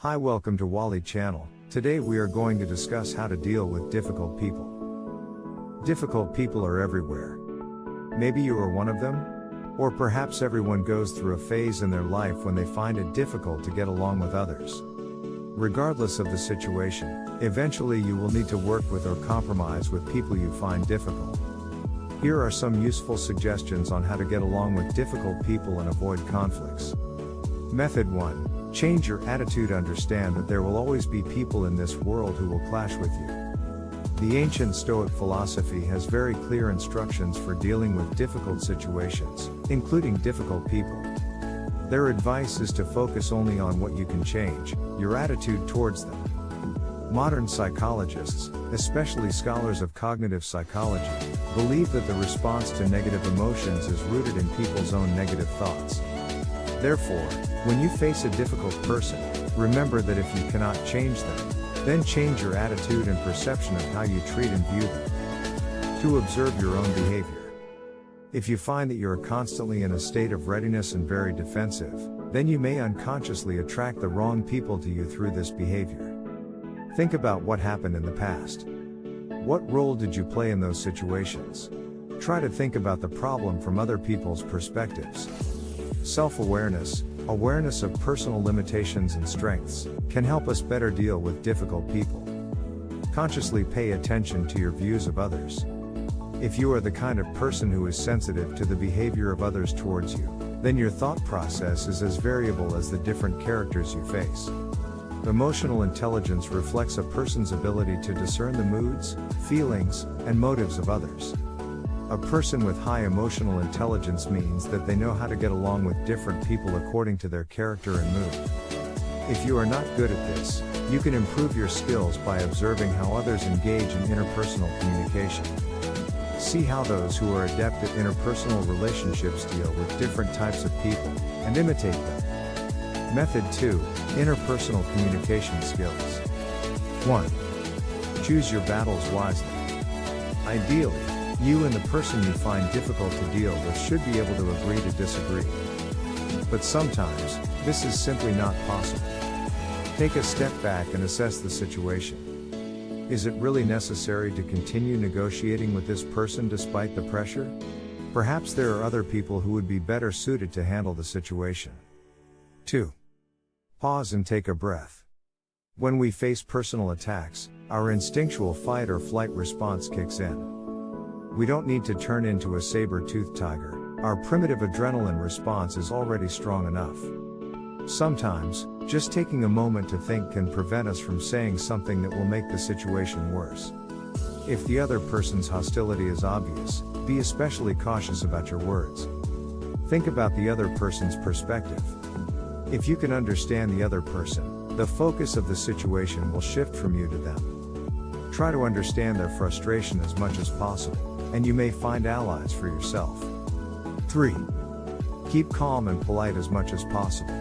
Hi, welcome to Wally channel. Today we are going to discuss how to deal with difficult people. Difficult people are everywhere. Maybe you are one of them? Or perhaps everyone goes through a phase in their life when they find it difficult to get along with others. Regardless of the situation, eventually you will need to work with or compromise with people you find difficult. Here are some useful suggestions on how to get along with difficult people and avoid conflicts. Method 1. Change your attitude. Understand that there will always be people in this world who will clash with you. The ancient Stoic philosophy has very clear instructions for dealing with difficult situations, including difficult people. Their advice is to focus only on what you can change, your attitude towards them. Modern psychologists, especially scholars of cognitive psychology, believe that the response to negative emotions is rooted in people's own negative thoughts. Therefore, when you face a difficult person, remember that if you cannot change them, then change your attitude and perception of how you treat and view them. To observe your own behavior. If you find that you are constantly in a state of readiness and very defensive, then you may unconsciously attract the wrong people to you through this behavior. Think about what happened in the past. What role did you play in those situations? Try to think about the problem from other people's perspectives. Self-awareness, awareness of personal limitations and strengths, can help us better deal with difficult people. Consciously pay attention to your views of others. If you are the kind of person who is sensitive to the behavior of others towards you, then your thought process is as variable as the different characters you face. Emotional intelligence reflects a person's ability to discern the moods, feelings, and motives of others. A person with high emotional intelligence means that they know how to get along with different people according to their character and mood. If you are not good at this, you can improve your skills by observing how others engage in interpersonal communication. See how those who are adept at interpersonal relationships deal with different types of people, and imitate them. Method 2. Interpersonal communication skills. 1. Choose your battles wisely. Ideally, you and the person you find difficult to deal with should be able to agree to disagree. But sometimes, this is simply not possible. Take a step back and assess the situation. Is it really necessary to continue negotiating with this person despite the pressure? Perhaps there are other people who would be better suited to handle the situation. 2. Pause and take a breath. When we face personal attacks, our instinctual fight or flight response kicks in. We don't need to turn into a saber-toothed tiger, our primitive adrenaline response is already strong enough. Sometimes, just taking a moment to think can prevent us from saying something that will make the situation worse. If the other person's hostility is obvious, be especially cautious about your words. Think about the other person's perspective. If you can understand the other person, the focus of the situation will shift from you to them. Try to understand their frustration as much as possible, and you may find allies for yourself. 3. Keep calm and polite as much as possible.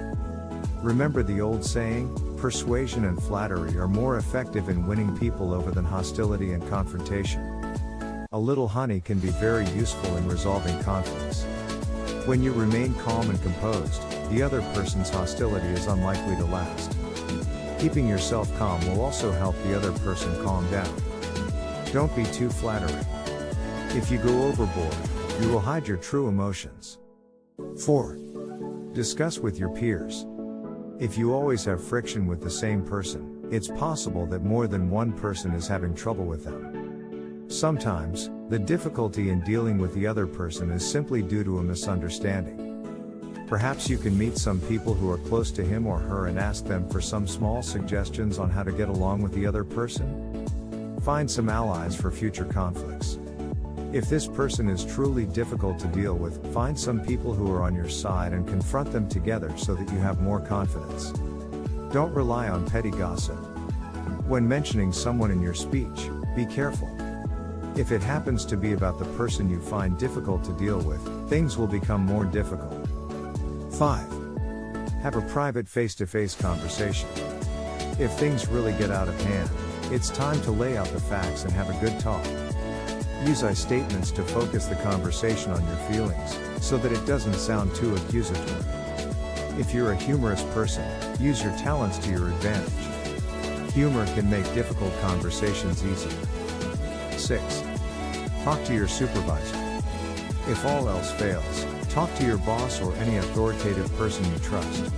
Remember the old saying, persuasion and flattery are more effective in winning people over than hostility and confrontation. A little honey can be very useful in resolving conflicts. When you remain calm and composed, the other person's hostility is unlikely to last. Keeping yourself calm will also help the other person calm down. Don't be too flattering. If you go overboard, you will hide your true emotions. 4. Discuss with your peers. If you always have friction with the same person, it's possible that more than one person is having trouble with them. Sometimes, the difficulty in dealing with the other person is simply due to a misunderstanding. Perhaps you can meet some people who are close to him or her and ask them for some small suggestions on how to get along with the other person. Find some allies for future conflicts. If this person is truly difficult to deal with, find some people who are on your side and confront them together so that you have more confidence. Don't rely on petty gossip. When mentioning someone in your speech, be careful. If it happens to be about the person you find difficult to deal with, things will become more difficult. 5. Have a private face-to-face conversation. If things really get out of hand, it's time to lay out the facts and have a good talk. Use I statements to focus the conversation on your feelings, so that it doesn't sound too accusatory. If you're a humorous person, Use your talents to your advantage. Humor can make difficult conversations easier. 6. Talk to your supervisor. If all else fails, talk to your boss or any authoritative person you trust.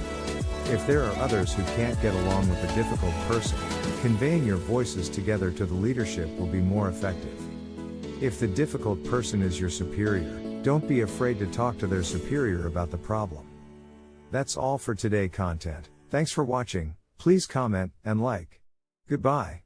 If there are others who can't get along with a difficult person, conveying your voices together to the leadership will be more effective. If the difficult person is your superior, don't be afraid to talk to their superior about the problem. That's all for today content. Thanks for watching. Please comment and like. Goodbye.